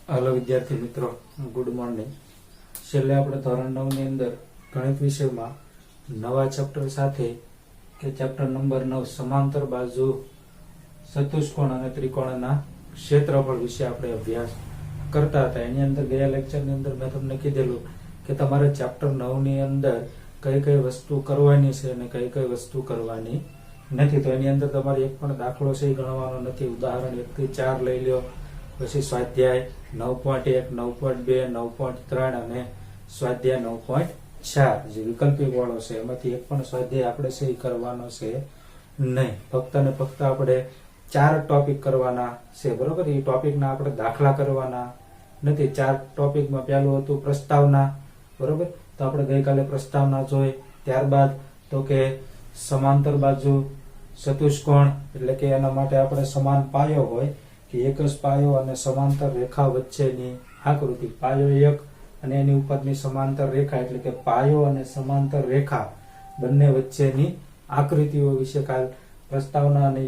Hello विद्यार्थी मित्रों, good morning. छेल्ले આપણે ધોરણ 9 ની અંદર ગણિત વિષયમાં નવા ચેપ્ટર સાથે કે ચેપ્ટર નંબર 9 સમાંતર બાજુ ચતુષ્કોણ અને ત્રિકોણના ક્ષેત્રફળ વિશે આપણે અભ્યાસ કરતા હતા। એની અંદર ગયા લેક્ચરની અંદર મેં તમને કીધેલું કે તમારે ચેપ્ટર 9 ની અંદર કઈ કઈ વસ્તુ કરવાની છે અને કઈ કઈ વસ્તુ કરવાની નથી। તો એની અંદર તમારે એક પણ દાખલો છે ગણવાનો નથી। ઉદાહરણ 1 થી 4 લઈ લ્યો, પછી સ્વાધ્યાય 9.1, 9.2, 9.3 અને સ્વાધ્યાય 9.4 જે વિકલ્પિક વાળો છે એમાંથી એક પણ સ્વાધ્યાય આપણે સહી કરવાનો છે નહીં। ફક્ત ને ફક્ત આપણે 4 ટોપિક કરવાના છે, બરોબર। એ ટોપિકના આપણે દાખલા કરવાના નથી। 4 ટોપિકમાં પહેલું હતું પ્રસ્તાવના, બરોબર। તો આપણે ગઈકાલે પ્રસ્તાવના જોઈ। ત્યારબાદ તો કે સમાંતર બાજુ ચતુષ્કોણ એટલે કે એના માટે આપણે સમાન પાયો હોય કે એક જ પાયો અને સમાંતર રેખા વચ્ચેની આકૃતિ, પાયો એક અને એની ઉપરની સમાંતર રેખા એટલે કે પાયો અને સમાંતર રેખા બંને વચ્ચેની આકૃતિઓ વિશે કાલ પ્રસ્તાવના અને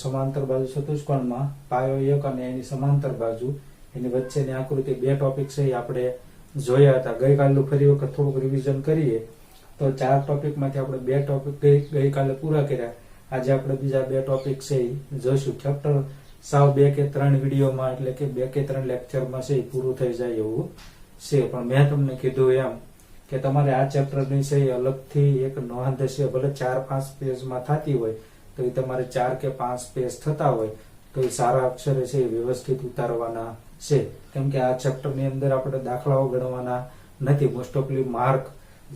સમાંતર બાજુ ચતુષ્કોણમાં પાયો એક અને એની સમાંતર બાજુ એની વચ્ચેની આકૃતિ 2 ટોપિક છે એ આપણે જોયા હતા। ગઈકાલનું ફરી વખત થોડુંક રિવિઝન કરીએ તો 4 ટોપિકમાંથી આપણે 2 ટોપિક ગઈકાલે પૂરા કર્યા। આજે આપણે બીજા 2 ટોપિક છે એ જોઈશું। ચેપ્ટર સાવ 2 કે 3 વિડીયોમાં એટલે કે 2 કે 3 લેક્ચરમાં છે એ પૂરું થઈ જાય એવું છે। પણ મેં તમને કીધું એમ કે તમારે આ ચેપ્ટરની છે એ અલગથી એક નોંધ છે, ભલે 4-5 પેજમાં થતી હોય તો એ તમારે 4 કે 5 પેજ થતા હોય તો એ સારા અક્ષરે છે એ વ્યવસ્થિત ઉતારવાના છે। કેમ કે આ ચેપ્ટરની અંદર આપણે દાખલાઓ ગણવાના નથી। મોસ્ટ ઓફલી માર્ક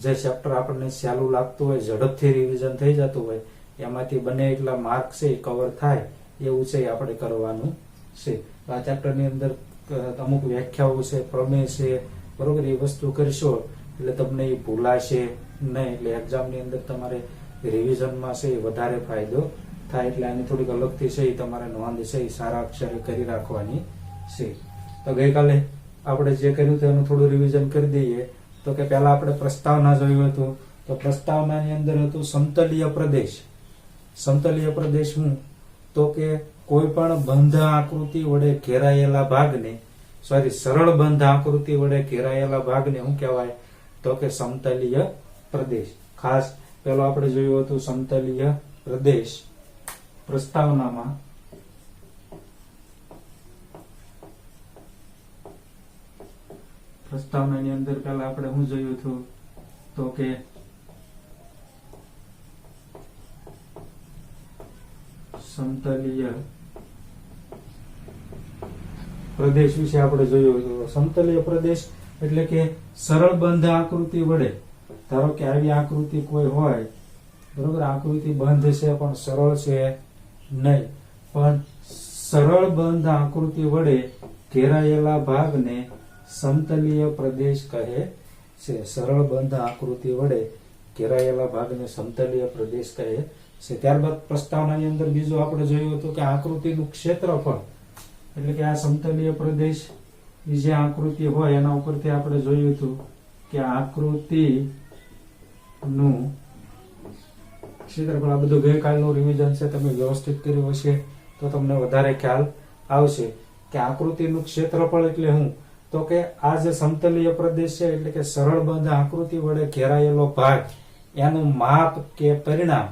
જે ચેપ્ટર આપણને સહેલું લાગતું હોય, ઝડપથી રિવિઝન થઈ જતું હોય એમાંથી બને એટલા માર્ક છે એ કવર થાય એવું છે આપણે કરવાનું છે। આ ચેપ્ટરની અંદર અમુક વ્યાખ્યાઓ છે, પ્રમેય છે, બરોબર। એ વસ્તુ કરશો એટલે તમને એ ભૂલાશે નહીં, એટલે એક્ઝામની અંદર તમારે રિવિઝનમાં છે એ વધારે ફાયદો થાય। એટલે આની થોડીક અલગથી છે એ તમારે નોંધ છે એ સારા અક્ષરે કરી રાખવાની છે। તો ગઈકાલે આપણે જે કર્યું હતું એનું થોડું રિવિઝન કરી દઈએ તો કે પહેલા આપણે પ્રસ્તાવના જોયું હતું। તો પ્રસ્તાવનાની અંદર હતું સમતલીય પ્રદેશ। સમતલીય પ્રદેશ શું? તો કે કોઈ પણ બંધ આકૃતિ વડે ઘેરાયેલા ભાગને સરળ બંધ આકૃતિ વડે ઘેરાયેલા ભાગને શું કહેવાય? તો કે સમતલીય પ્રદેશ। ખાસ પેલો આપણે જોયું હતું સમતલીય પ્રદેશ પ્રસ્તાવનામાં। પ્રસ્તાવનાની અંદર પહેલા આપણે શું જોયું હતું તો કે સમતલીય પ્રદેશ વિશે આપણે જોયું હતું। સમતલીય પ્રદેશ એટલે કે સરળ બંધ આકૃતિ વડે, ધારો કે આવી આકૃતિ કોઈ હોય, બરોબર, આકૃતિ બંધ છે પણ સરળ છે નહીં, પણ સરળ બંધ આકૃતિ વડે ઘેરાયેલા ભાગને સમતલીય પ્રદેશ કહે છે। સરળ બંધ આકૃતિ વડે ઘેરાયેલા ભાગને સમતલીય પ્રદેશ કહે છે। ત્યારબાદ પ્રસ્તાવનાની અંદર બીજું આપણે જોયું હતું કે આકૃતિનું ક્ષેત્રફળ એટલે કે આ સમતલીય પ્રદેશ જે આકૃતિ હોય એના ઉપરથી આપણે જોયું હતું કે આકૃતિનું ક્ષેત્રફળ, આ બધું ગઈકાલનું રિવિઝન છે, તમે વ્યવસ્થિત કર્યું હશે તો તમને વધારે ખ્યાલ આવશે કે આકૃતિનું ક્ષેત્રફળ એટલે શું? તો કે આ જે સમતલીય પ્રદેશ છે એટલે કે સરળ બંધ આકૃતિ વડે ઘેરાયેલો ભાગ એનું માપ કે પરિણામ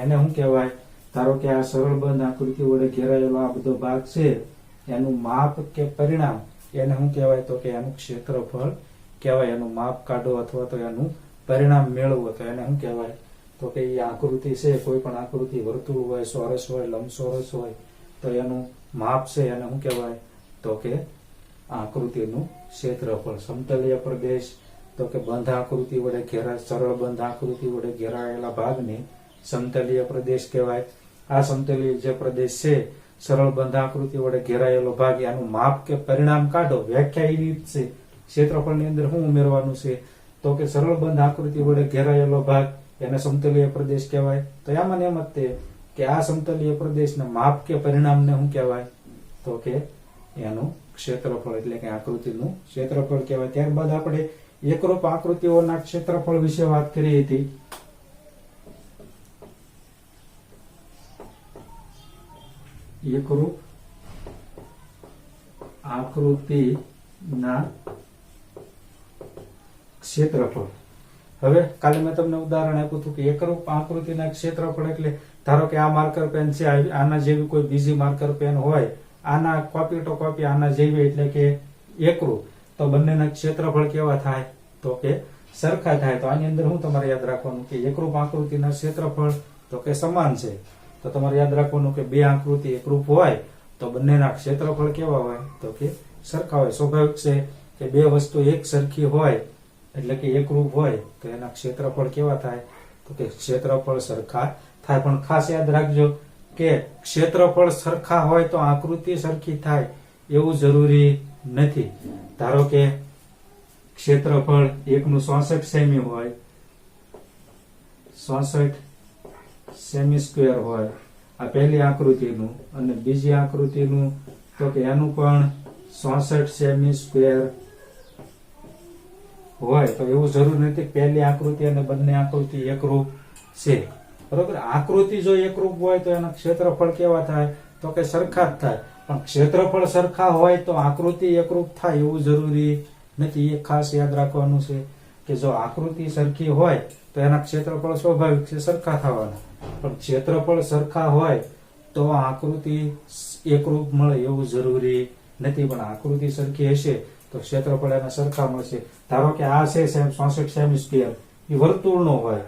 એને શું કહેવાય? ધારો કે આ સરળ બંધ આકૃતિ વડે ઘેરાયેલો આ બધો ભાગ છે એનું માપ કે પરિણામ એને શું કહેવાય? તો કે એનું ક્ષેત્રફળ કહેવાય। એનું માપ કાઢો અથવા તો એનું પરિણામ મેળવો તો એને શું કહેવાય? તો કે એ આકૃતિ છે, કોઈ પણ આકૃતિ વર્તુળ હોય, ચોરસ હોય, લંબચોરસ હોય તો એનું માપ છે એને શું કહેવાય? તો કે આકૃતિનું ક્ષેત્રફળ। સમતલીય પ્રદેશ તો કે બંધ આકૃતિ વડે સરળ બંધ આકૃતિ વડે ઘેરાયેલા ભાગને સમતલીય પ્રદેશ કહેવાય। આ સમતલીય જે પ્રદેશ છે, સરળ બંધ આકૃતિ વડે ઘેરાયેલો ભાગ, એનું માપ કે પરિણામ કાઢો। વ્યાખ્યા એવી છે, ક્ષેત્રફળની અંદર શું ઉમેરવાનું છે? તો કે સરળ બંધ આકૃતિ વડે ઘેરાયેલો ભાગ એને સમતલીય પ્રદેશ કહેવાય। તો એમાં એમ જ તે કે આ સમતલીય પ્રદેશના માપ કે પરિણામને શું કહેવાય? તો કે એનું ક્ષેત્રફળ એટલે કે આકૃતિનું ક્ષેત્રફળ કહેવાય। ત્યારબાદ આપણે એકરૂપ આકૃતિઓના ક્ષેત્રફળ વિશે વાત કરી હતી। એકરૂપ આકૃતિના ક્ષેત્રફળ. હવે કાલે મેં તમને ઉદાહરણ આપ્યું હતું કે એકરૂપ આકૃતિના ક્ષેત્રફળ એટલે ધારો કે આ માર્કર પેન છે, આના જેવી કોઈ બીજી માર્કર પેન હોય, આના કોપી ટુ કોપી આના જેવી એટલે કે એકરૂપ, તો બંનેના ક્ષેત્રફળ કેવા થાય? તો કે સરખા થાય. તો આની અંદર હું તમારે યાદ રાખવાનું કે એકરૂપ આકૃતિના ક્ષેત્રફળ તો કે સમાન છે. તો તમારે યાદ રાખવાનું કે બે આકૃતિ એકરૂપ હોય તો બંનેના ક્ષેત્રફળ કેવા હોય? તો કે સરખા હોય. સ્વાભાવિક છે કે બે વસ્તુ એક સરખી હોય એટલે કે એકરૂપ હોય તો એના ક્ષેત્રફળ કેવા થાય? તો કે ક્ષેત્રફળ સરખા થાય. પણ ખાસ યાદ રાખજો કે ક્ષેત્રફળ સરખા હોય તો આકૃતિ સરખી થાય એવું જરૂરી નથી. ધારો કે ક્ષેત્રફળ એકનું 66 સેમી હોય, 66 સેમી સ્ક્વેર હોય આ પહેલી આકૃતિનું, અને બીજી આકૃતિનું તો કે એનું પણ 66 સેમી સ્ક્વેર હોય, તો એવું જરૂર નથી પહેલી આકૃતિ અને બંને આકૃતિ એકરૂપ છે. બરોબર? આકૃતિ જો એકરૂપ હોય તો એના ક્ષેત્રફળ કેવા થાય? તો કે સરખા જ થાય. પણ ક્ષેત્રફળ સરખા હોય તો આકૃતિ એકરૂપ થાય એવું જરૂરી નથી. એ ખાસ યાદ રાખવાનું છે કે જો આકૃતિ સરખી હોય તો એના ક્ષેત્રફળ સ્વાભાવિક છે સરખા થવાના, પણ ક્ષેત્રફળ સરખા હોય તો આકૃતિ એકરૂપ મળે એવું જરૂરી નથી. પણ આકૃતિ સરખી હશે તો ક્ષેત્રફળ એના સરખા મળશે. ધારો કે આ છે 66 સેમી સ્ક્વેર, એ વર્તુળનો હોય,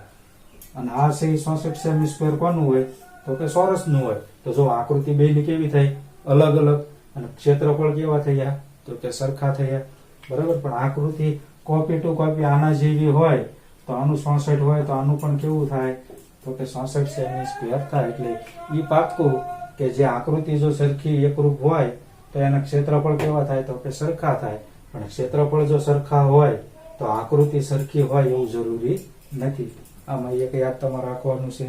અને આ છે 66 સેમી સ્ક્વેર કોનું હોય? તો કે ચોરસનું હોય. તો જો આકૃતિ બેની કેવી થઈ? અલગ અલગ, અને ક્ષેત્રફળ કેવા થયા? તો કે સરખા થયા. બરાબર? પણ આકૃતિ કોપી ટુ કોપી આના જેવી હોય તો આનું 66 હોય તો આનું પણ કેવું થાય? તો કે 66 સેમી સ્ક્વેર થાય. એટલે ઈ પાક્કું કે જે આકૃતિ જો સરખી એકરૂપ હોય તો એના ક્ષેત્રફળ કેવા થાય? તો કે સરખા થાય. પણ ક્ષેત્રફળ જો સરખા હોય તો આકૃતિ સરખી હોય એવું જરૂરી નથી. આમાં એક યાદ તમારે રાખવાનું છે.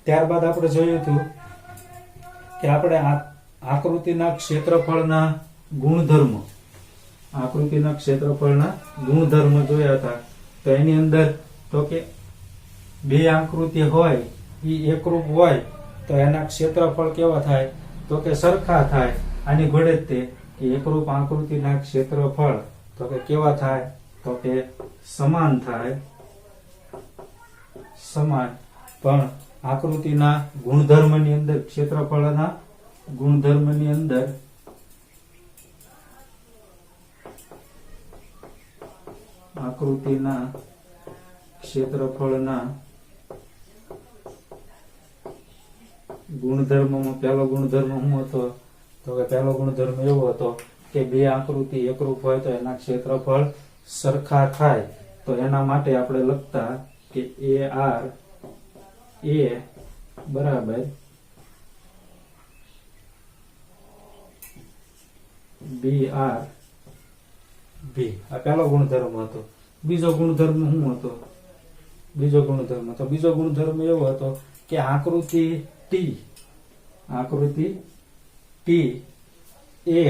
ત્યારબાદ આપણે જોયું હતું કે આપણે આકૃતિના ક્ષેત્રફળના ગુણધર્મ, આકૃતિના ક્ષેત્રફળના ગુણધર્મ જોયા હતા. તો એની અંદર તો કે બે આકૃતિ હોય એ એકરૂપ હોય તો એના ક્ષેત્રફળ કેવા થાય? તો કે સરખા થાય. આની ઘોડે જ તે કે એકરૂપ આકૃતિના ક્ષેત્રફળ તો કે કેવા થાય? તો કે સમાન થાય, સમાન. પણ આકૃતિના ગુણધર્મની અંદર, ક્ષેત્રફળના ગુણધર્મની અંદર આકૃતિના ક્ષેત્રફળના ગુણધર્મમાં પહેલો ગુણધર્મ શું હતો? તો કે પહેલો ગુણધર્મ એવો હતો કે બે આકૃતિ એકરૂપ હોય તો એના ક્ષેત્રફળ સરખા થાય. તો એના માટે આપણે લખતા કે AR A બરાબર BR B. આ પહેલો ગુણધર્મ હતો. બીજો ગુણધર્મ શું હતો? બીજો ગુણધર્મ એવો હતો કે આકૃતિ T એ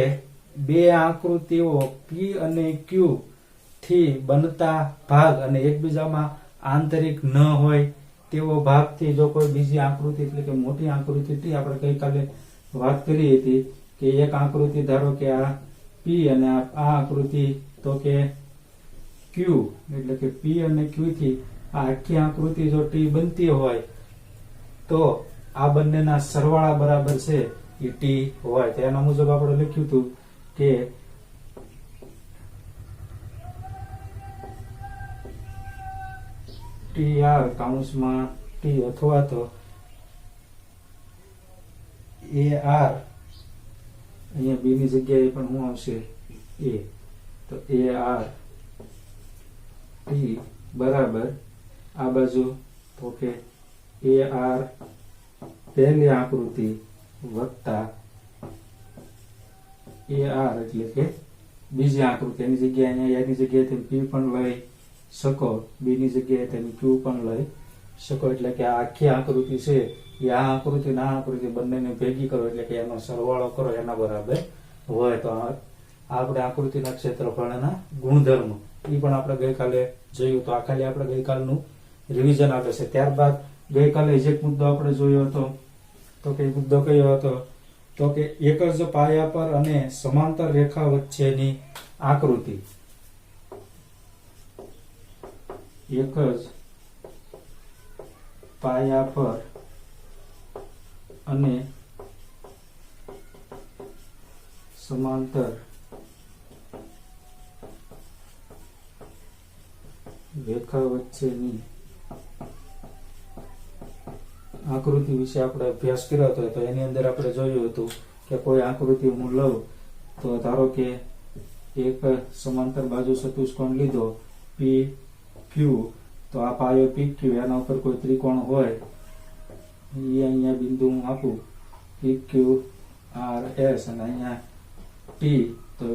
બે આકૃતિઓ P અને Q થી બનતા ભાગ અને એકબીજામાં આંતરિક ન હોય તેવો ભાગથી જો કોઈ બીજી આકૃતિ એટલે કે મોટી આકૃતિ આપણે ગઈકાલે વાત કરી હતી કે એક આકૃતિ ધારો કે આ P અને આ આકૃતિ તો કે Q, એટલે કે P અને Q થી આ આખી આકૃતિ જો T બનતી હોય તો આ બંનેના સરવાળા બરાબર છે એ T હોય. તો એના મુજબ આપણે લખ્યું હતું કે TR કૌંસમાં T અથવા તો AR, અહીંયા B ની જગ્યાએ પણ શું આવશે? A. તો AR T બરાબર આ બાજુ તો કે AR પહેલી આકૃતિ વત્તા AR એટલે કે બીજી આકૃતિ. એની જગ્યાએ અહીંયા એની જગ્યાએ તમે P પણ લઈ શકો, B ની જગ્યાએ તમે Q પણ લઈ શકો. એટલે કે આ આખી આકૃતિ છે એ આ આકૃતિ ને આ આકૃતિ બંનેને ભેગી કરો એટલે કે એનો સરવાળો કરો એના બરાબર હોય. તો આપણે આકૃતિના ક્ષેત્રફળના ગુણધર્મ એ પણ આપણે ગઈકાલે જોયું. તો આ ખાલી આપણે ગઈકાલનું રિવિઝન આપે છે. ત્યારબાદ ગઈકાલે જે મુદ્દો આપણે જોયો હતો તો કે મુદ્દો કયો હતો તો કે એક જ પાયા પર અને સમાંતર રેખા વચ્ચેની આકૃતિ. એક જ પાયા પર અને સમાંતર રેખા વચ્ચેની આકૃતિ વિશે આપણે અભ્યાસ કર્યો હતો. તો એની અંદર આપણે જોયું હતું કે કોઈ આકૃતિ હું લઉં તો ધારો કે એક સમાંતર બાજુ ચતુષ્કોણ લીધો પી ક્યુ, તો આ પાયો પી ક્યુ, એના ઉપર કોઈ ત્રિકોણ હોય, એ અહીંયા બિંદુ હું આપું પી ક્યુ આર એસ, અને અહીંયા ટી, તો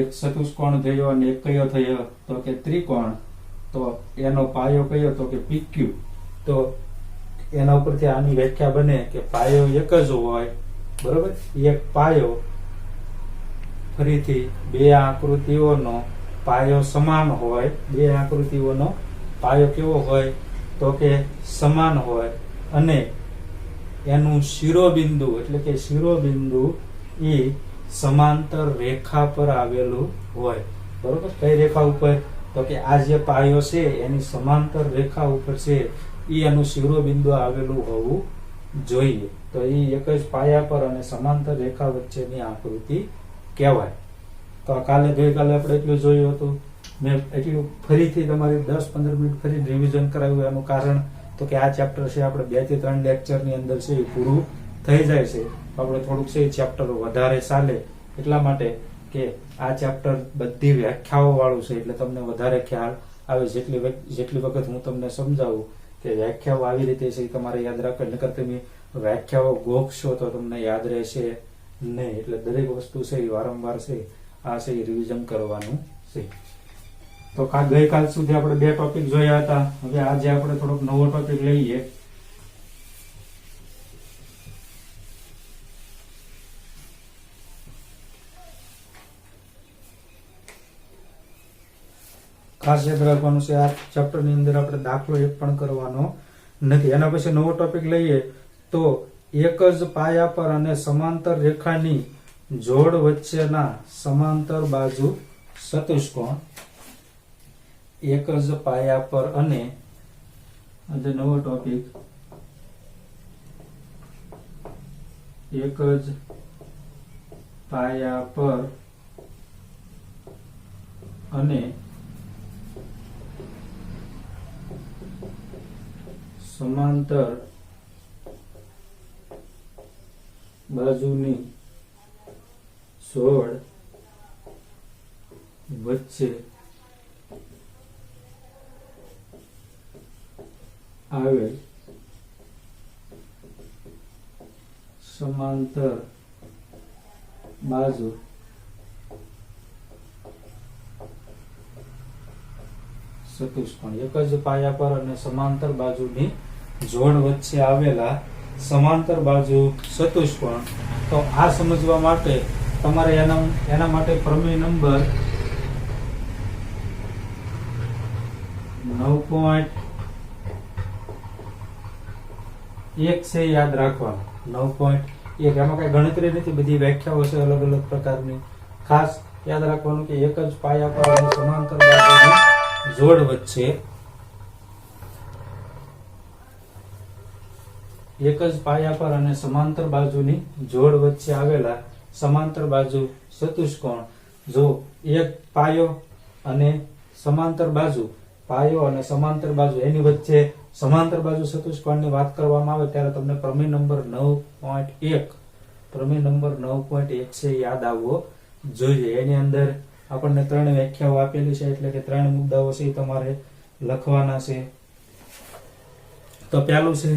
એક ચતુષ્કોણ થયો અને એક કયો થયો તો કે ત્રિકોણ. તો એનો પાયો કયો તો કે પી ક્યુ. તો એના ઉપરથી આની વ્યાખ્યા બને કે પાયો એક જ હોય, બરોબર. એક પાયો, ફરીથી બે આકૃતિઓનો પાયો સમાન હોય. બે આકૃતિઓનો પાયો કેવો હોય તો કે સમાન હોય, અને એનું શિરોબિંદુ એટલે કે શિરોબિંદુ એ સમાંતર રેખા પર આવેલું હોય, બરોબર. કઈ રેખા ઉપર તો કે આ જે પાયો છે એની સમાંતર રેખા ઉપર છે, એ એનું શિરોબિંદુ આવેલું હોવું જોઈએ. તો એ એક જ પાયા પર અને સમાંતર રેખા વચ્ચેની આકૃતિ કહેવાય. તો ગઈકાલે આપણે એટલું જોયું હતું. મેં એટલું ફરીથી તમારી 10-15 મિનિટ ફરી રિવિઝન કરાવ્યું. એનું કારણ તો કે આ ચેપ્ટર છે આપણે 2 થી 3 લેક્ચરની અંદર છે એ પૂરું થઈ જાય છે. આપણે થોડુંક છે ચેપ્ટર વધારે ચાલે એટલા માટે કે આ ચેપ્ટર બધી વ્યાખ્યાઓ વાળું છે, એટલે તમને વધારે ખ્યાલ આવે. જેટલી વખત હું તમને સમજાવું કે વ્યાખ્યાઓ આવી રીતે છે તમારે યાદ રાખવા, નકર તમે વ્યાખ્યાઓ ગોખશો તો તમને યાદ રહેશે નહીં. એટલે દરેક વસ્તુ છે એ વારંવાર છે આ છે એ રિવિઝન કરવાનું છે. તો ગઈકાલ સુધી આપણે 2 ટોપિક જોયા હતા. હવે આજે આપણે થોડોક નવો ટોપિક લઈએ. ખાસ યાદ રાખવાનું છે આ ચેપ્ટર ની અંદર આપણે દાખલો એક પણ કરવાનો નથી. એના પછી નવો ટોપિક લઈએ તો એક જ પાયા પર અને સમાંતર રેખાની જોડ વચ્ચેના સમાંતર બાજુ ચતુષ્કોણ. એક જ પાયા પર અને નવો ટોપિક એક જ પાયા પર અને સમાંતર બાજુની જોડ વચ્ચે આવેલ સમાંતર બાજુ ચતુષ્કોણ. એક જ પાયા પર અને સમાંતર બાજુની જોડ વચ્ચે આવેલા સમાંતર બાજુ ચતુષ્કોણ. તો આ સમજવા માટે તમારે એના માટે પ્રમેય નંબર 9.1 છે યાદ રાખવાનું. 9.1 એમાં કઈ ગણતરી નથી, બધી વ્યાખ્યાઓ છે અલગ અલગ પ્રકારની. ખાસ યાદ રાખવાનું કે એક જ પાયા પર અને સમાંતર બાજુની જોડ વચ્ચે એક જ પાયા પર અને સમાંતર બાજુની જોડ વચ્ચે આવેલા સમાંતર બાજુ ચતુષ્કોણ. જો એક પાયો અને સમાંતર બાજુ, પાયો અને સમાંતર બાજુ એની વચ્ચે સમાંતર બાજુ ચતુષ્કોણની વાત કરવામાં આવે ત્યારે તમને પ્રમેય નંબર 9.1 છે યાદ આવવો જોઈએ. એની અંદર આપણને 3 વ્યાખ્યાઓ આપેલી છે, એટલે કે 3 મુદ્દાઓ છે તમારે લખવાના છે. તો પહેલું છે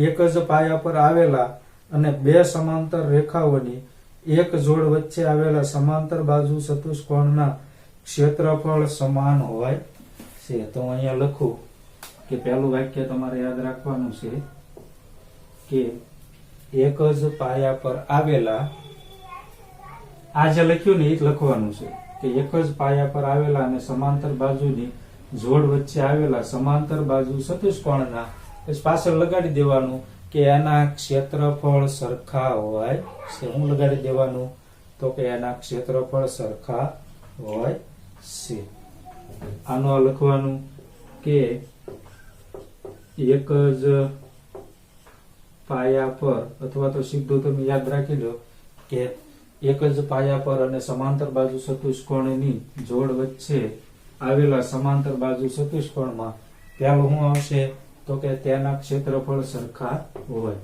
એક જ પાયા પર આવેલા અને 2 સમાંતર રેખાઓની એક જોડ વચ્ચે આવેલા સમાંતર બાજુ ચતુષ્કોણના ક્ષેત્રફળ સમાન હોય છે. તો અહીંયા લખું કે પહેલું વાક્ય તમારે યાદ રાખવાનું છે કે એક જ પાયા પર આવેલા, આ જે લખ્યું ને એ જ લખવાનું છે કે એક જ પાયા પર આવેલા અને સમાંતર બાજુની જોડ વચ્ચે આવેલા સમાંતર બાજુ ચતુષ્કોણના પાછળ લગાડી દેવાનું કે એના ક્ષેત્રફળ સરખા હોય છે. હું લગાડી દેવાનું તો કે એના ક્ષેત્રફળ સરખા હોય છે. આનું લખવાનું કે એક જ પાયા પર, અથવા તો સીધું તમે યાદ રાખી લો કે એક જ પાયા પર અને સમાંતર બાજુ ચતુષ્કોણની જોડ વચ્ચે આવેલા સમાંતર બાજુ ચતુષ્કોણમાં પહેલું શું આવશે તો કે તેના ક્ષેત્રફળ સરખા હોય.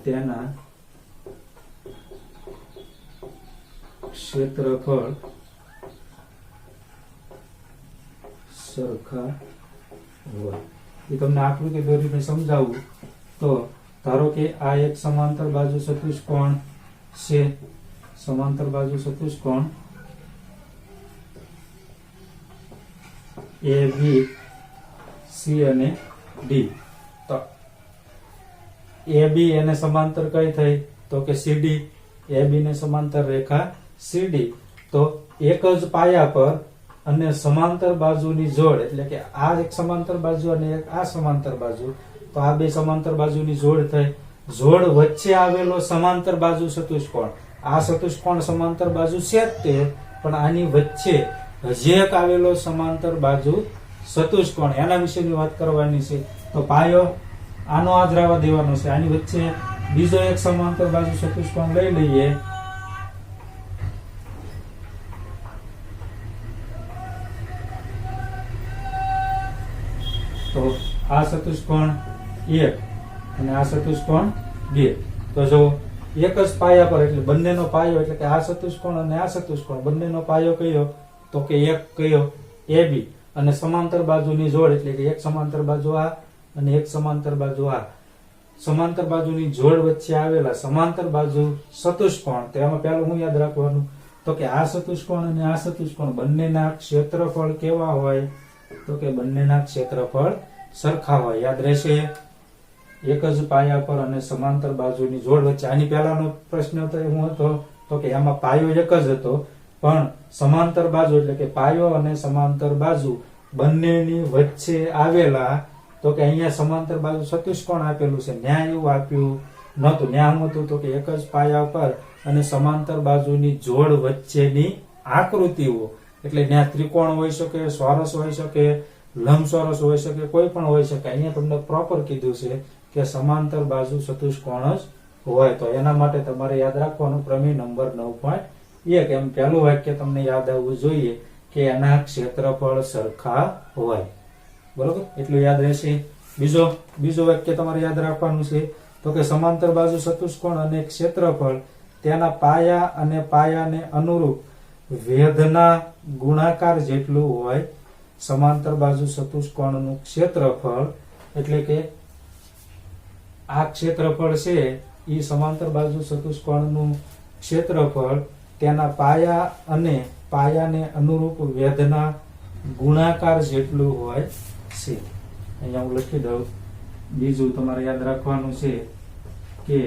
તેના ક્ષેત્રફળ સરખા હોય. એ તમને આકૃતિ દોરીને સમજાવું તો ધારો કે આ એક સમાંતર બાજુ ચતુષ્કોણ છે. સમાંતર બાજુ ચતુષ્કોણ A B C અને D. તો AB એને સમાંતર કઈ થઈ તો કે CD. AB ને સમાંતર રેખા CD. તો એક જ પાયા પર અને સમાંતર બાજુની જોડ, એટલે કે આ એક સમાંતર બાજુ અને એક આ સમાંતર બાજુ, તો આ બે સમાંતર બાજુની જોડ થઈ. જોડ વચ્ચે આવેલો સમાંતર બાજુ ચતુષ્કોણ, આ ચતુષ્કોણ સમાંતર બાજુ છે જ તે, પણ આની વચ્ચે હજી એક આવેલો સમાંતર બાજુ ચતુષ્કોણ, એના વિશેની વાત કરવાની છે. તો પાયો આનો આજ રહેવા દેવાનો છે. આની વચ્ચે બીજો એક સમાંતર બાજુ ચતુષ્કોણ લઈ લઈએ. તો આ ચતુષ્કોણ 1 અને આ ચતુષ્કોણ 2. તો જો એક જ પાયા પર, એટલે બંનેનો પાયો, એટલે કે આ ચતુષ્કોણ અને આ ચતુષ્કોણ બંનેનો પાયો કયો તો કે એક કયો AB, અને સમાંતર બાજુની જોડ, એટલે કે એક સમાંતર બાજુ આ અને એક સમાંતર બાજુ આ. સમાંતર બાજુની જોડ વચ્ચે આવેલા સમાંતર બાજુ ચતુષ્કોણ, તેમાં પહેલું શું યાદ રાખવાનું તો કે આ ચતુષ્કોણ અને આ ચતુષ્કોણ બંનેના ક્ષેત્રફળ કેવા હોય તો કે બંનેના ક્ષેત્રફળ સરખા હોય. યાદ રહેશે. એક જ પાયા પર અને સમાંતર બાજુની જોડ વચ્ચે. આની પહેલાનો પ્રશ્ન તો શું હતો તો કે એમાં પાયો એક જ હતો, પણ સમાંતર બાજુ, એટલે કે પાયો અને સમાંતર બાજુ બંનેની વચ્ચે આવેલા, તો કે અહીંયા સમાંતર બાજુ ચતુષ્કોણ આપેલું છે, ન્યા એવું આપ્યું નહોતું. ન્યા શું હતું તો કે એક જ પાયા પર અને સમાંતર બાજુની જોડ વચ્ચેની આકૃતિઓ, એટલે ત્યાં ત્રિકોણ હોઈ શકે, ચોરસ હોઈ શકે, લંબચોરસ હોઈ શકે, કોઈ પણ હોઈ શકે. અહીંયા તમને પ્રોપર કીધું છે કે સમાંતર બાજુ ચતુષ્કોણ જ હોય. તો એના માટે તમારે યાદ રાખવાનું પ્રમેય નંબર 9.1. એમ પહેલું વાક્ય તમને યાદ આવવું જોઈએ કે એના ક્ષેત્રફળ સરખા હોય. બરોબર, એટલું યાદ રહેશે. બીજો વાક્ય તમારે યાદ રાખવાનું છે તો કે સમાંતર બાજુ ચતુષ્કોણ અને ક્ષેત્રફળ તેના પાયા અને પાયાને અનુરૂપ વેધના ગુણાકાર જેટલું હોય. સમાંતર બાજુ ચતુષ્કોણનું ક્ષેત્રફળ, એટલે કે આ ક્ષેત્રફળ છે એ સમાંતર બાજુ ચતુષ્કોણનું ક્ષેત્રફળ તેના પાયા અને પાયાને અનુરૂપ વેધના ગુણાકાર જેટલું હોય છે. અહીંયા હું લખી દઉં. બીજું તમારે યાદ રાખવાનું છે કે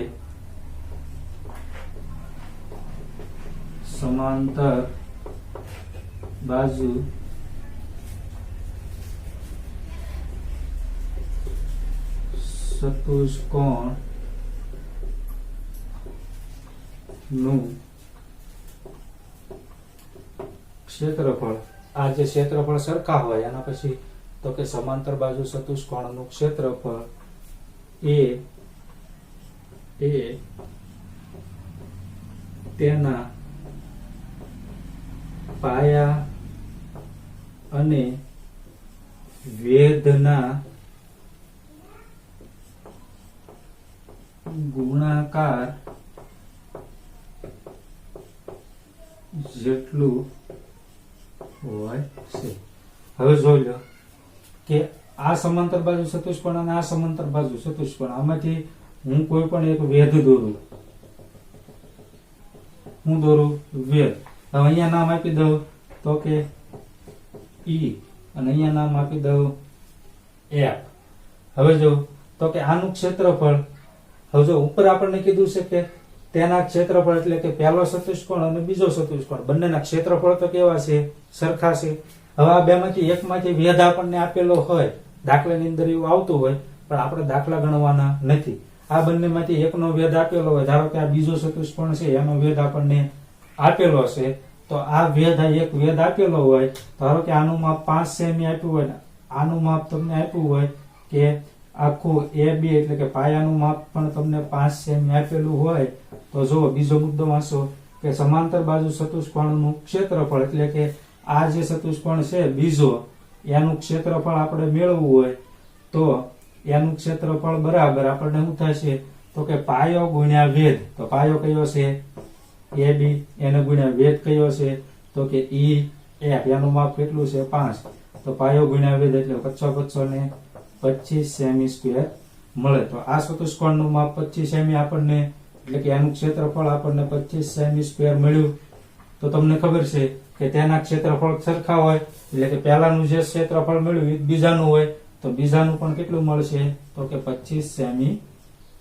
સમાંતર બાજુ ચતુષ્કોણ નું ક્ષેત્રફળ, આ જે ક્ષેત્રફળ સરખા હોય એના પછી તો કે સમાંતર બાજુ ચતુષ્કોણ નું ક્ષેત્રફળ એ તેના પાયા અને વેધના ગુણાકાર જેટલું હોય છે. હવે જોઈ લો કે આ સમાંતર બાજુ ચતુષ્કોણ અને આ સમાંતર બાજુ ચતુષ્કોણ, આમાંથી હું કોઈ પણ એક વેધ દોરું. હું દોરું વેધ. હવે અહીંયા નામ આપી દઉં તો કે ઈ, અને અહીંયા નામ આપી દઉં એફ. હવે જો તો કે આનું ક્ષેત્રફળ, હવે જો ઉપર આપણને કીધું છે કે તેના ક્ષેત્રફળ, એટલે કે પહેલો ચતુષ્કોણ અને બીજો ચતુષ્કોણ બંનેના ક્ષેત્રફળ તો કેવા છે? સરખા છે. હવે આ બેમાંથી એકમાંથી વેધ આપણને આપેલો હોય, દાખલાની અંદર એવું આવતું હોય, પણ આપણે દાખલા ગણવાના નથી. આ બંનેમાંથી એકનો વેધ આપેલો હોય, ધારો કે આ બીજો ચતુષ્કોણ છે એનો વેધ આપણને આપેલો છે, તો આ વેધ એક વેધ આપેલો હોય, ધારો કે આનું માપ 5 સેમી આપ્યું હોય ને આનું માપ તમને આપ્યું હોય કે આખું AB એટલે કે પાયાનું માપ પણ તમને 5 સેમી આપેલું હોય, તો જો બીજો મુદ્દો વાંચો કે સમાંતર બાજુ ચતુષ્કોણનું ક્ષેત્રફળ એટલે કે આ જે ચતુષ્કોણ છે બીજો એનું ક્ષેત્રફળ આપણે મેળવવું હોય તો એનું ક્ષેત્રફળ બરાબર આપણને શું થશે તો કે પાયો ગુણ્યા વેધ. તો પાયો કયો છે AB, એને ગુણ્યા વેધ કયો છે તો કે EF, એનું માપ કેટલું છે 5, તો પાયો ગુણ્યા વેધ એટલે 5 ને 25 સેમી સ્ક્વેર મળે. તો આ ચતુષ્કોણનું માપ 25 સેમી આપણને એટલે કે એનું ક્ષેત્રફળ આપણને 25 સેમી સ્ક્વેર મળ્યું. તો તમને ખબર છે કે તેના ક્ષેત્રફળ સરખા હોય એટલે કે પહેલાનું જે ક્ષેત્રફળ મળ્યું એ બીજાનું હોય, તો બીજાનું પણ કેટલું મળશે તો કે 25 સેમી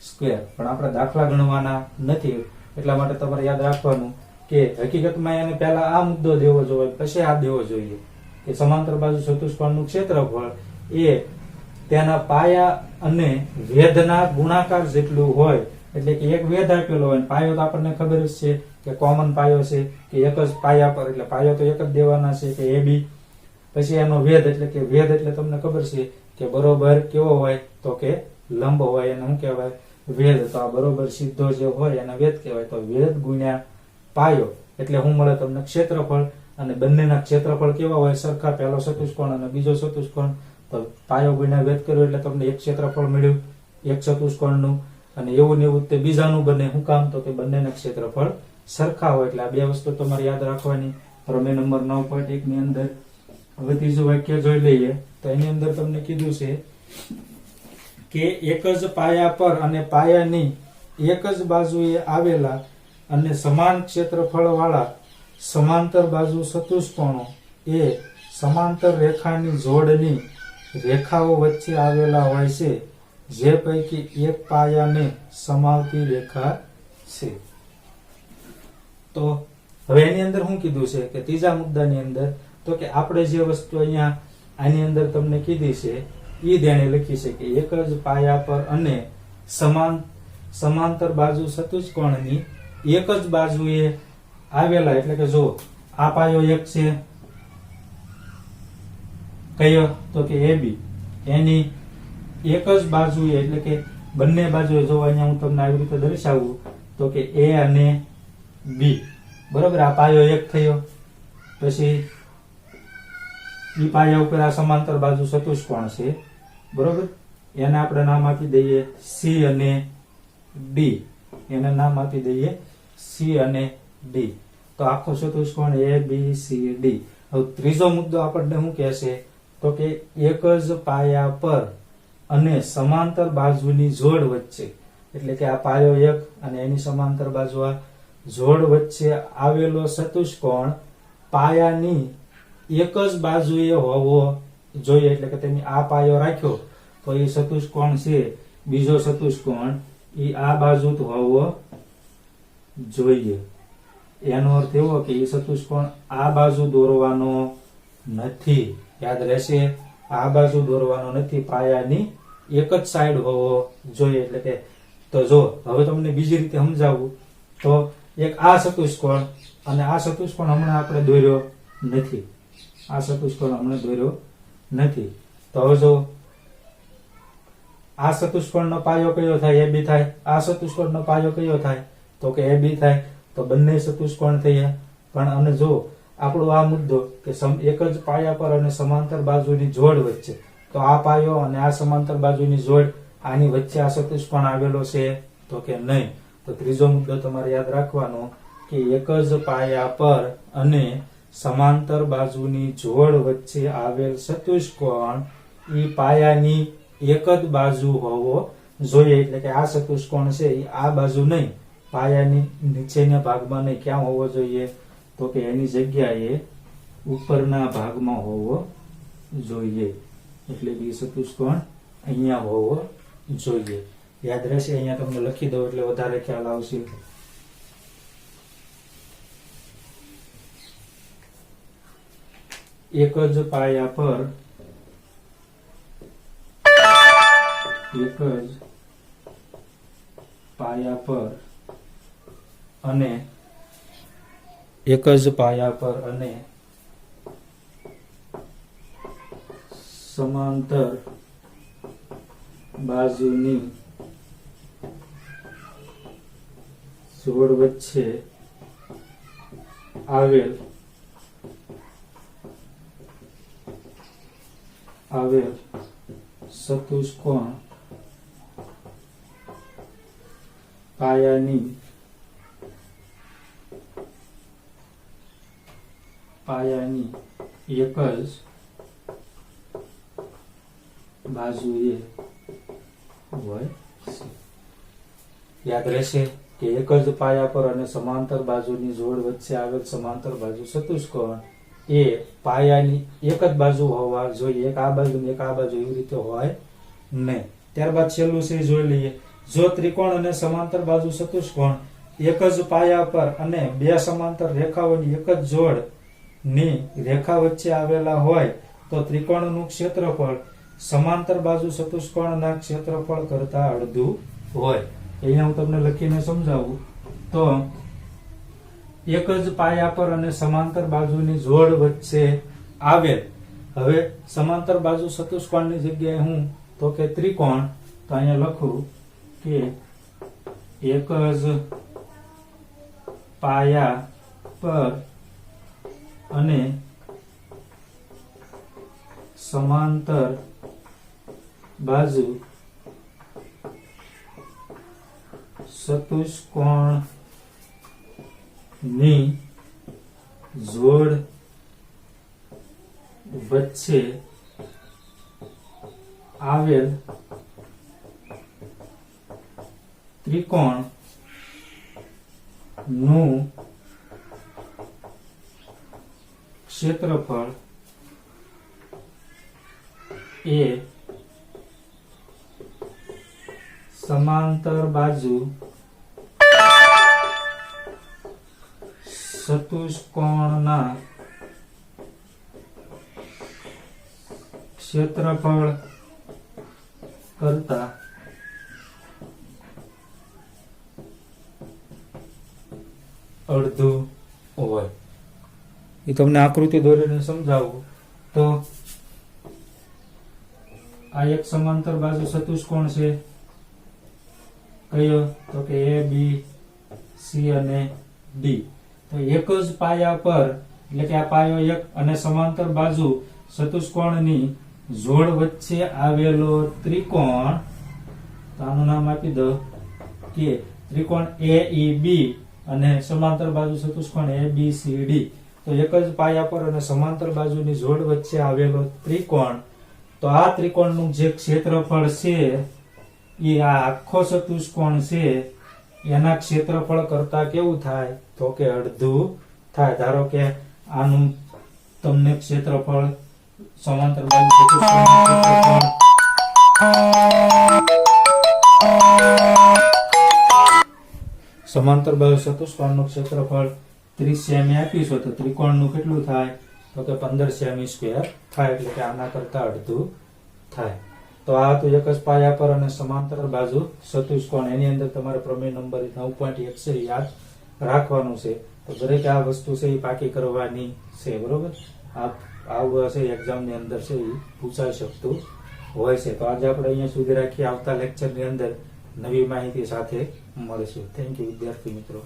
સ્ક્વેર. પણ આપણે દાખલા ગણવાના નથી, એટલા માટે તમારે યાદ રાખવાનું કે હકીકતમાં એને પહેલા આ મુદ્દો દેવો જોઈએ પછી આ દેવો જોઈએ કે સમાંતર બાજુ ચતુષ્કોણનું ક્ષેત્રફળ એ તેના પાયા અને વેધના ગુણાકાર જેટલું હોય. એટલે કે એક વેધ આપેલો હોય, પાયો તો આપણને ખબર જ છે કે કોમન પાયો છે કે એક જ પાયા પર, એટલે પાયો તો એક જ દેવાના છે કે AB, પછી એનો વેધ એટલે કે વેધ એટલે તમને ખબર છે કે બરોબર કેવો હોય તો કે લંબ હોય, એને શું કહેવાય વેધ. તો આ બરોબર સીધો જે હોય એને વેધ કહેવાય. તો વેધ ગુણ્યા પાયો એટલે શું મળે તમને ક્ષેત્રફળ, અને બંનેના ક્ષેત્રફળ કેવા હોય સરખા, પહેલો ચતુષ્કોણ અને બીજો ચતુષ્કોણ, તો પાયો ગુણ્યા વેધ કર્યો એટલે તમને એક ક્ષેત્રફળ મળ્યું એક ચતુષ્કોણનું, અને એવું ને એવું તે બીજાનું બને. શું કામ તો કે બંનેના ક્ષેત્રફળ સરખા હોય. એટલે આ બે વસ્તુ તમારે યાદ રાખવાની. પ્રમેય નંબર 9.1 ની અંદર હવે ત્રીજું વાક્ય જોઈ લઈએ. તો એની અંદર તમને કીધું છે કે એક જ પાયા પર અને પાયાની એક જ બાજુએ આવેલા અને સમાન ક્ષેત્રફળ વાળા સમાંતર બાજુ ચતુષ્કોણો એ સમાંતર રેખાની જોડની રેખાઓ વચ્ચે આવેલા હોય છે, જે પૈકી એક પાયાને સમાવતી રેખા છે. તો હવે એની અંદર શું કીધું છે કે ત્રીજા મુદ્દાની અંદર તો કે આપણે જે વસ્તુ અહીંયા આની અંદર તમને કીધી છે એ ધ્યાને લખી છે કે એક જ પાયા પર અને સમાંતર બાજુ ચતુષ્કોણની એક જ બાજુએ આવેલા, એટલે કે જો આ પાયો એક છે કયો તો કે AB, એની એક જ બાજુએ એટલે કે બંને બાજુએ જો અહીંયા હું તમને આવી રીતે દર્શાવું તો કે A અને B, બરોબર. આ પાયો એક થયો, પછી ઈ પાયા ઉપર આ સમાંતર બાજુ ચતુષ્કોણ છે, બરોબર. એને આપણે નામ આપી દઈએ C અને D, એને નામ આપી દઈએ C અને D. તો આખો ચતુષ્કોણ ABCD. હવે ત્રીજો મુદ્દો આપણને શું કહેશે તો કે એક જ પાયા પર અને સમાંતર બાજુની જોડ વચ્ચે, એટલે કે આ પાયો એક અને એની સમાંતર બાજુ આ જોડ વચ્ચે આવેલો ચતુષ્કોણ પાયાની એક જ બાજુએ હોવો જોઈએ. એટલે કે તમે આ પાયો રાખ્યો તો એ ચતુષ્કોણ છે બીજો ચતુષ્કોણ એ આ બાજુ જ હોવો જોઈએ. એનો અર્થ એવો કે એ ચતુષ્કોણ આ બાજુ દોરવાનો નથી, યાદ રહેશે, આ બાજુ દોરવાનો નથી, પાયાની એક જ સાઈડ હોવો જોઈએ. એટલે કે તો જો હવે તમને બીજી રીતે સમજાવું તો એક આ ચતુષ્કોણ અને આ ચતુષ્કોણ હમણાં આપણે દોર્યો નથી, આ ચતુષ્કોણ હમણાં દોર્યો નથી. તો હવે જો આ ચતુષ્કોણનો પાયો કયો થાય AB થાય, આ ચતુષ્કોણનો પાયો કયો થાય તો કે AB થાય. તો બંને ચતુષ્કોણ થયા. પણ અને જો આપણો આ મુદ્દો કે એક જ પાયા પર અને સમાંતર બાજુની જોડ વચ્ચે, તો આ પાયો અને આ સમાંતર બાજુની જોડ આની વચ્ચે આ ચતુષ્કોણ આવેલો છે તો કે નહીં. તો ત્રીજો મુદ્દો તમારે યાદ રાખવાનો કે એક જ પાયા પર અને સમાંતર બાજુની જોડ વચ્ચે આવેલ ચતુષ્કોણ એ પાયાની એક જ બાજુ હોવો જોઈએ. એટલે કે આ ચતુષ્કોણ છે એ આ બાજુ નહીં, પાયાની નીચેના ભાગમાં નહીં, ક્યાં હોવો જોઈએ તો કે એની જગ્યાએ ઉપરના ભાગમાં હોવો જોઈએ. એટલે કે ચતુષ્કોણ અહીંયા હોવો જોઈએ. યાદ રહેશે, અહીંયા તમને લખી દઉં એટલે વધારે ખ્યાલ આવશે. એક જ પાયા પર એક જ પાયા પર અને એક જ પાયા પર અને સમાંતર બાજુની જોડ વચ્ચે આવેલ ચતુષ્કોણ પાયાની એક જ બાજુએ હોય છે. યાદ રહેશે કે એક જ પાયા પર અને સમાંતર બાજુની જોડ વચ્ચે આવેલ સમાંતર બાજુ ચતુષ્કોણ એ પાયાની એક જ બાજુ હોવા જોઈએ. એક આ બાજુ ને એક આ બાજુ એવી રીતે હોય નહીં. ત્યારબાદ છેલ્લું છે જોઈ લઈએ. જો ત્રિકોણ અને સમાંતર બાજુ ચતુષ્કોણ એક જ પાયા પર અને બે સમાંતર રેખાઓની એક જ જોડ ની રેખા વચ્ચે આવેલા હોય તો ત્રિકોણનું ક્ષેત્રફળ સમાંતર બાજુ ચતુષ્કોણના ક્ષેત્રફળ કરતા અડધું હોય. અહીંયા હું તમને લખીને સમજાવું તો એક જ પાયા પર અને સમાંતર બાજુની જોડ વચ્ચે આવેલ, હવે સમાંતર બાજુ ચતુષ્કોણની જગ્યાએ હું તો કે ત્રિકોણ, તો અહીંયા લખું કે એક જ પાયા પર અને સમાંતર બાજુ ચતુષ્કોણની જોડ વચ્ચે આવેલ ત્રિકોણ નું ક્ષેત્રફળ એ સમાંતર બાજુ ચતુષ્કોણના ક્ષેત્રફળ કરતા અડધું હોય. એ તમને આકૃતિ દોરીને સમજાવું તો આ એક સમાંતર બાજુ ચતુષ્કોણ છે. કયો? તો કે એ બી સી અને ડી. તો એક જ પાયા પર, એટલે કે આ પાયો એક અને સમાંતર બાજુ ચતુષ્કોણની જોડ વચ્ચે આવેલો ત્રિકોણ, તો આનું નામ આપી દો કે ત્રિકોણ એ ઈ બી અને સમાંતર બાજુ ચતુષ્કોણ એ બી સી ડી. તો એક જ પાયા પર અને સમાંતર બાજુની જોડ વચ્ચે આવેલો ત્રિકોણ, તો આ ત્રિકોણનું જે ક્ષેત્રફળ છે એ આ આખો ચતુષ્કોણ છે એના ક્ષેત્રફળ કરતા કેવું થાય? તો કે અડધું થાય. ધારો કે આનું તમને ક્ષેત્રફળ સમાંતર બાજુ ચતુષ્કોણનું ક્ષેત્રફળ સમાંતર બાજુ ચતુષ્કોણનું ક્ષેત્રફળ 30 સેમી આપીશું તો ત્રિકોણનું કેટલું થાય? તો કે 15 સેમી સ્ક્વેર થાય. એટલે કે આના કરતા અડધું થાય. તો આ તો એક જ પાયા પર અને સમાંતર બાજુ ચતુષ્કોણ, એની અંદર તમારે પ્રમેય નંબર 9.1 છે યાદ રાખવાનું છે. તો દરેક આ વસ્તુ છે એ પાકી કરવાની છે, બરોબર? આવું હશે એક્ઝામ ની અંદર છે એ પૂછાઈ શકતું હોય છે. તો આજે આપણે અહીંયા સુધી રાખીએ. આવતા લેક્ચર ની અંદર નવી માહિતી સાથે મળીશું. થેન્ક યુ વિદ્યાર્થી મિત્રો.